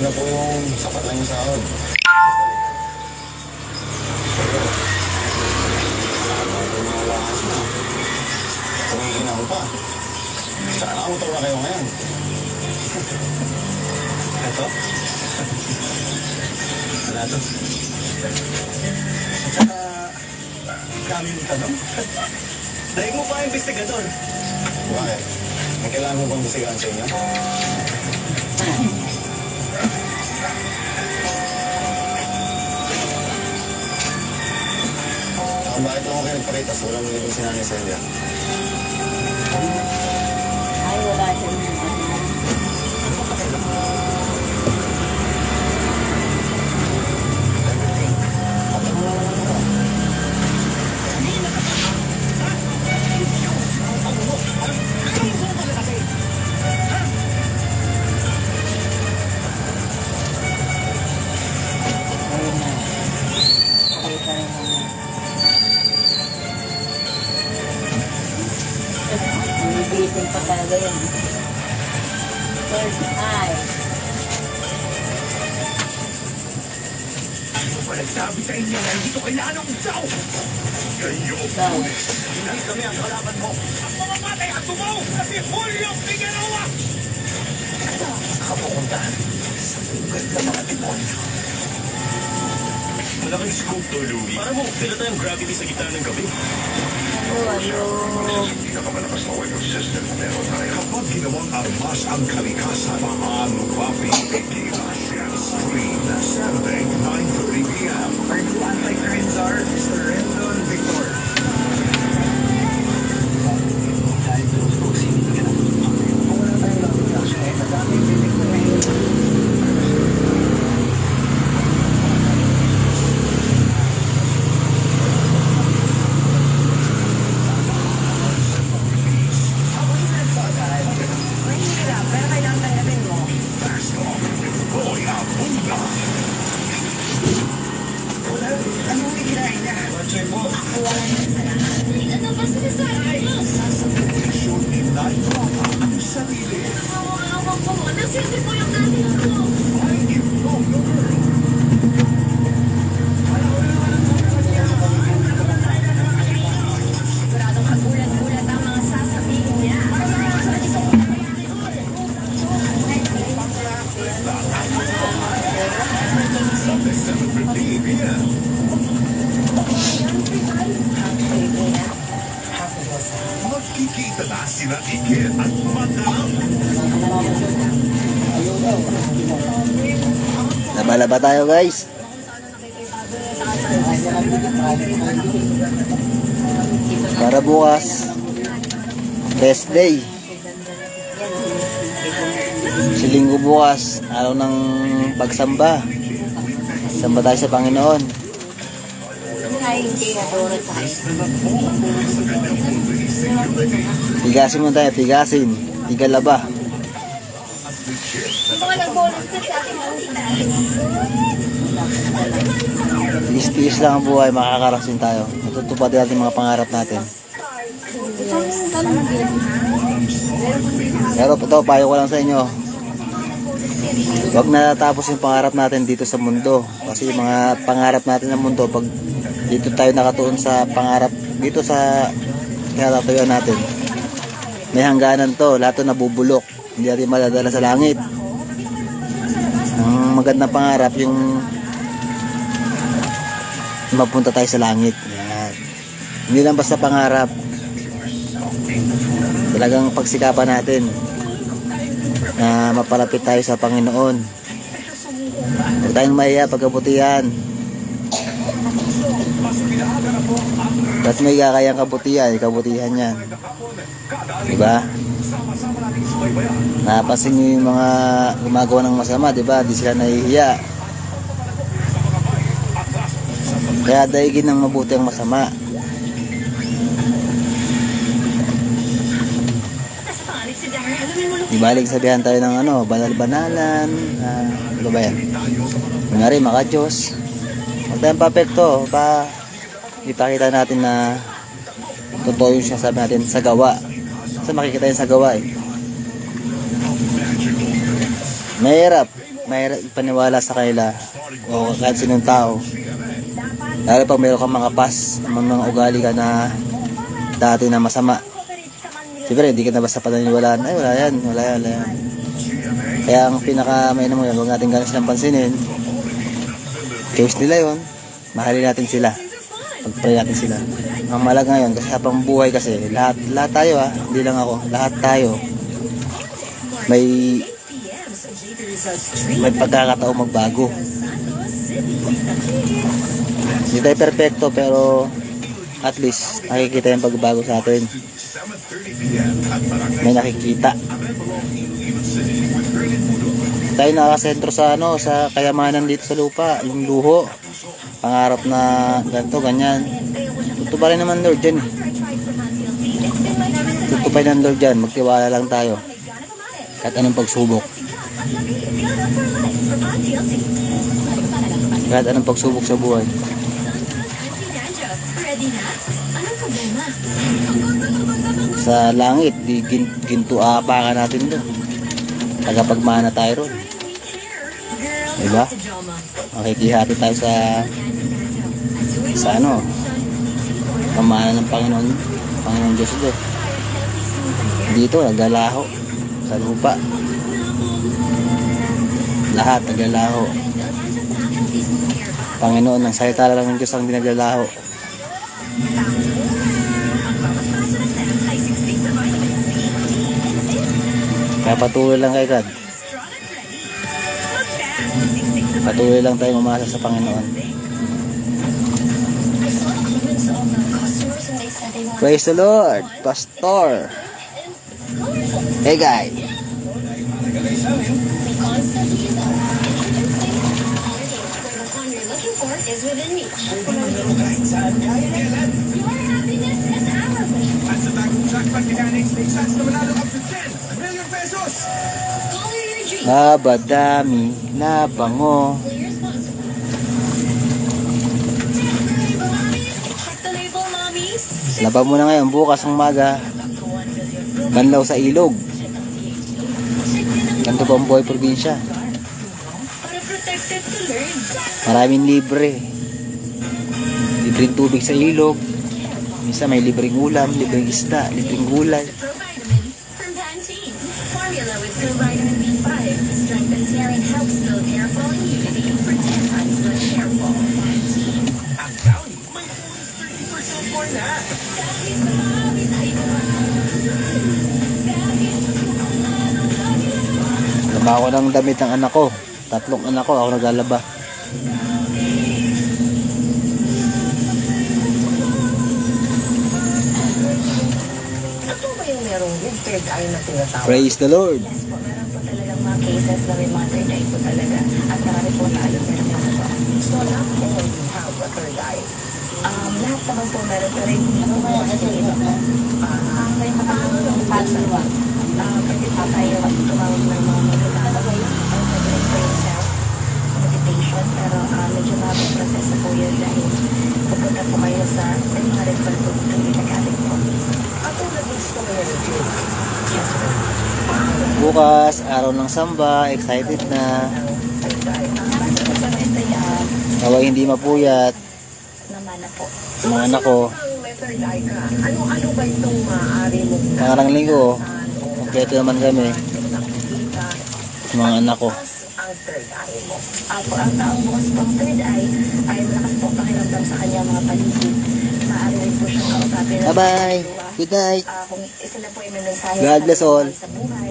na po yung sapat lang yung sahod. Tumigin ako pa. Saan ako na kayo ngayon? Ito? Wala to. At saka, kami mo tanong. Dahil mo pa investigador. Bakit? May kailangan mo bang investigahan sa inyo? Bakit lang ako kayo nagparitas? Walang nilibang sinanay sa India. Ay, wala siya naman. Bibitin pa talaga yun. Third eye. Nagsabi sa inyo na hindi ko kailangan ng tao. Kayo, Ikaw. hindi kami ang kalaban mo. Ang mamamatay at tumaw na si Julio Figueroa. Kapukuntahan sa bugal ng mga demonyo. Malaking scoop to, Louie. Para mo, kailan tayong gravity sa gitna ng gabi. Pinakamalakas na weather system na meron tayo. Kapag ginawang armas ang kalikasan, paano ba pipigilan? Stream Saturday, 9:30 p.m. Our new anti-trends are Mr. Rendon Victor. Magkikita na sila Iker at Madam. Laba-laba tayo guys. Para bukas best day. Si Linggo bukas, araw ng pagsamba. Samba tayo sa Panginoon. Ay, hindi na doon sa Tigasin mo tayo, tigasin. Tigalaba. yung mga nag-volunteer sa akin. Tiis-tiis lang ang buhay, makakarasin tayo. Matutupad natin mga pangarap natin. Pero ito, payo ko lang sa inyo. Huwag natatapos yung pangarap natin dito sa mundo. Kasi yung mga pangarap natin sa mundo, pag dito tayo nakatuon sa pangarap, dito sa kinatatuyan natin, may hangganan to, lahat to nabubulok. Hindi natin madadala sa langit. Ang magandang pangarap, yung mapunta tayo sa langit. Yan. Hindi lang basta pangarap, talagang pagsikapan natin na mapalapit tayo sa Panginoon. Huwag tayong mahiya pagkabutihan. At may kakayang kabutihan yan. Diba? Napasin nyo yung mga gumagawa ng masama, diba? Di sila nahihiya. Kaya daigin ng mabuti ang masama. Ibalik sabihan tayo ng ano, banal-banalan, ano ba yan? Kunyari, maka-Diyos. Huwag tayong papekto, ipakita natin na totoo yung sinasabi natin sa gawa. Kasi makikita yun sa gawa eh. Mahirap mahirap ipaniwala sa kanila o kahit sinong tao. Lalo pag meron kang mga past, mga ugali ka na dati na masama. Siyempre, hindi ka na basta pananiwalaan. Ay, wala yan. Kaya ang pinaka may mo yan, huwag natin ganun silang pansinin. Choice nila yun. Mahalin natin sila. Pag-pray natin sila. Ang malag ngayon, kasi habang buhay kasi, lahat tayo hindi lang ako, lahat tayo may pagkakataong magbago. Hindi tayo perfecto, pero at least nakikita yung pagbabago sa atin. May nakikita. Tayo nakasentro sa sa kayamanan dito sa lupa, yung luho. Pangarap na ganito, ganyan. Tutuparin naman Lord dyan. Tutuparin ng Lord dyan. Magtiwala lang tayo. Kahit anong pagsubok. Kahit anong pagsubok sa buhay. Sa langit, di ginto apakan natin doon. Tagapagmana tayo ron. Diba? Makikihati tayo sa pamana ng Panginoon Diyos doon. Dito, naglalaho sa lupa. Lahat naglalaho. Panginoon, ng salita lang ng Diyos ang dinaglalaho. Kaya patuloy lang kay God. Patuloy lang tayong umasa sa Panginoon. Praise the Lord, Pastor. Hey guys. Nabadami, nabango. Laban mo na ngayon, bukas ng maga. Banlaw sa ilog. Ganito ba ang buhay probinsya? Maraming libre. Libreng tubig sa ilog. Minsan may libreng ulam, libreng isda, libreng gulay. Formula with vitamin B5 strengthens hair and helps build hair fall immunity for 10 times less hair fall. Ang Downy, may bonus 30% more na. Laba ako ng damit ng anak ko. 3 anak ko, ako naglalaba. Ito ba yung merong good third eye na tinatawag? Praise the Lord. Yes po, meron po talagang mga cases na may mga third eye po talaga. At marami po na alam meron mga po. So, not all have a third eye. Lahat naman po meron, pero hindi po mga kasi may makakang palsalwa. Pwede pa tayo tumawag ng mga magulang. Pwede po yung self-meditation, pero medyo mabang proseso po yun dahil pupunta po kayo sa mga record po hindi nag-alit po. Ako nag-gusto ko yun. Yes po. Bukas, araw ng samba, excited na. Basta po sa metaya, Naway hindi mapuyat. naman na po. Mga anak ko, May third eye ka. Ano ba itong maaari mong pangarang linggo, kompleto naman kami. nakikita? Mga anak ko. Ang third eye mo. Ako, ang taong bukas pang third eye ay malakas po pakiramdam sa kanya mga paligid. Maaari rin po siyang kausapin. Bye-bye. Good night. Kung isa na po ay may mensahe God bless all. sa buhay.